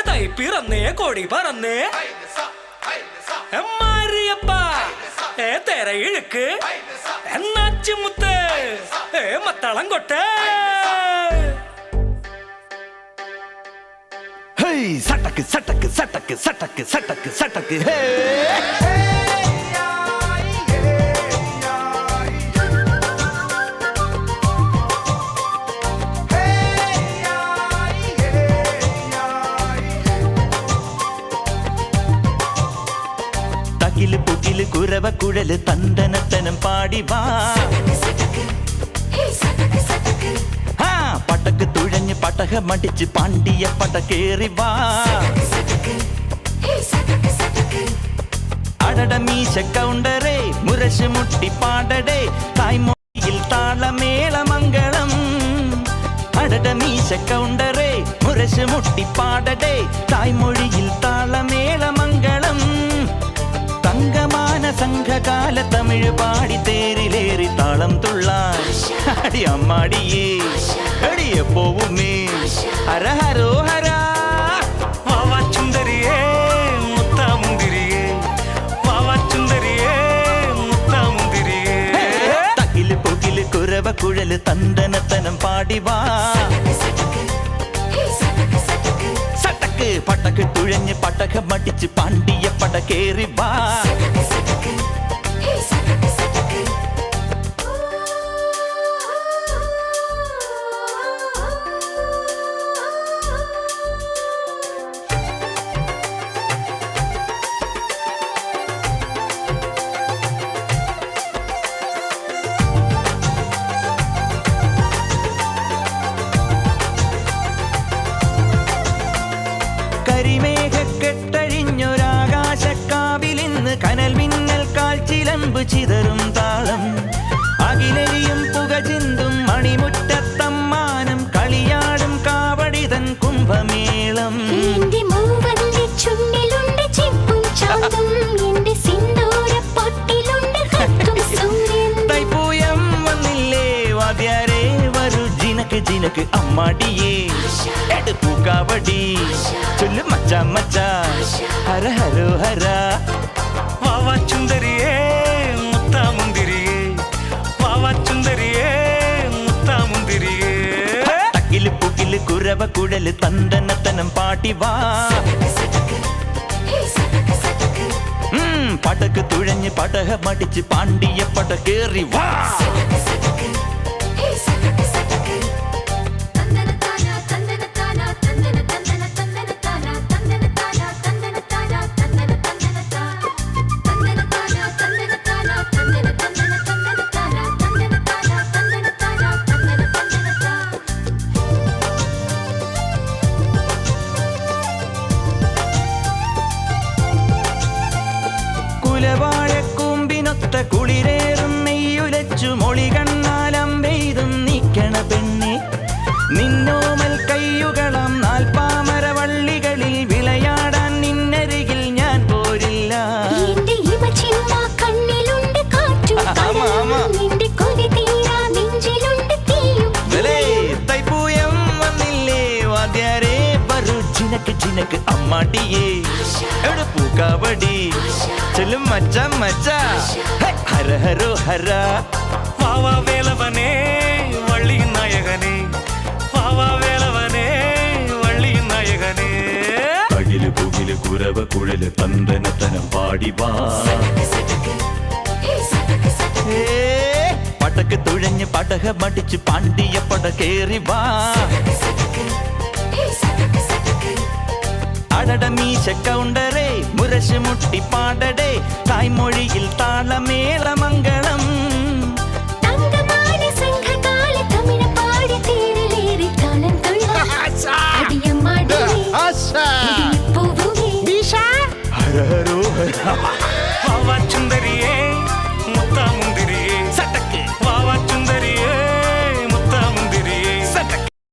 തൈ പിറന്നേ കൊടി പറന്നേ മാരിയപ്പ തെര ഇഴുക്ക് എന്നാച്ചുമുത്ത് മത്തളം കൊട്ടേ സട്ടക്ക് സട്ടക്ക് സട്ടക്ക് സട്ടക്ക് സട്ടക്ക് സട്ടക്ക് തകില് പുകില് കുരവ കുഴല് തന്തനത്തനം പാടി വാ പട്ടക്ക് തുഴഞ്ഞ് പട്ടക മടിച്ച് പാണ്ടിയ പട്ട കേറി വാ അടട മീശ കൗണ്ടറേ മുരശ് മുട്ടി പാടടേ തായ്മൊഴിയിൽ താളമേള മംഗളം അടട മീശ കൗണ്ടറേ മുരശ് മുട്ടി പാടടേ തായ്മൊഴിയിൽ താളമേള മംഗളം തങ്കമാന സംഘകാല തമിഴ് പാടി തേരിലേറി താളം തുള്ളാൻ അടി അമ്മാടിയേ അടിയ പോവുമേ ഹര ഹരോ ഹരാ വാവാ ചുന്ദരിയേ മുത്താമുന്തിരിയേ വാവാ ചുന്ദരിയേ മുത്താമുന്തിരിയേ തകില് പുകില് കുരവ കുഴല് തന്തനത്തനം പാടി വാ സട്ടക്ക് പട്ടക്ക് തുഴഞ്ഞ് പട്ടക മടിച്ച് പാണ്ടിയ പട കേറി വാ കരിമേഘക്കെട്ടഴിഞ്ഞൊരാകാശക്കാവിലിന്ന് കനൽ മിന്നൽ കാൽച്ചിലമ്പ് ചിതറും താളം അകിലരിയും പുക ചിന്തും മണിമുറ്റത്തമ്മാനം കളിയാടും കാവടിതൻ കുംഭമേളം തൈപ്പൂയം വന്നില്ലേ വാദ്യാരേ വരൂ ജിനക്ക് ജിനക്ക് അമ്മാടിയേ എടുപ്പൂ കാവടി ചൊല്ലു മച്ചാ മച്ചാ ഹര ഹരോ ഹര വാവാ ചുന്ദരിയേ മുത്താമുന്തിരിയേ വാവാ ചുന്ദരിയേ മുത്താമുന്തിരിയേ തകില് പുകില് കുരവ കുഴല് തന്തനത്തനം പാടി വാ പടക്ക് തുഴഞ്ഞ് പടക മടിച്ച് പാണ്ടിയ പട കേറി വാ കുലവാഴക്കൂമ്പിനൊത്ത കുളിരേറും നെയ്യുലച്ചു മൊളി കണ്ണാലമ്പെയ്തും നീക്കണ പെണ്ണെ നിന്നോമൽ കയ്യുകളം നാൽപ്പാമരവള്ളികളിൽ വിളയാടാൻ നിന്നരികിൽ ഞാൻ പോരില്ല തൈപ്പൂയം വന്നില്ലേ വാദ്യാരേ വരൂ ജിനക്ക് ജിനക്ക് അമ്മാടിയേ എടുപ്പൂ കാവടി ചൊല്ലും മച്ചാ മച്ചാ ഹര ഹരോ ഹര വാവാ വേലവനേ വള്ളി നായകനേ വാവാ വേലവനേ വള്ളി നായകനേ തകില് പുകില് കുരവ കുഴല് തന്തനത്തനം പാടി വാ പടക്ക് തുഴഞ്ഞ് പടക മടിച്ച് പാണ്ടിയ പട കേറി വാ അടട മീശ കൗണ്ടറേ മുരശ് മുട്ടി പാടടേ തായ്മൊഴിയിൽ താളമേള മംഗളം വാവാ ചുന്ദരിയേ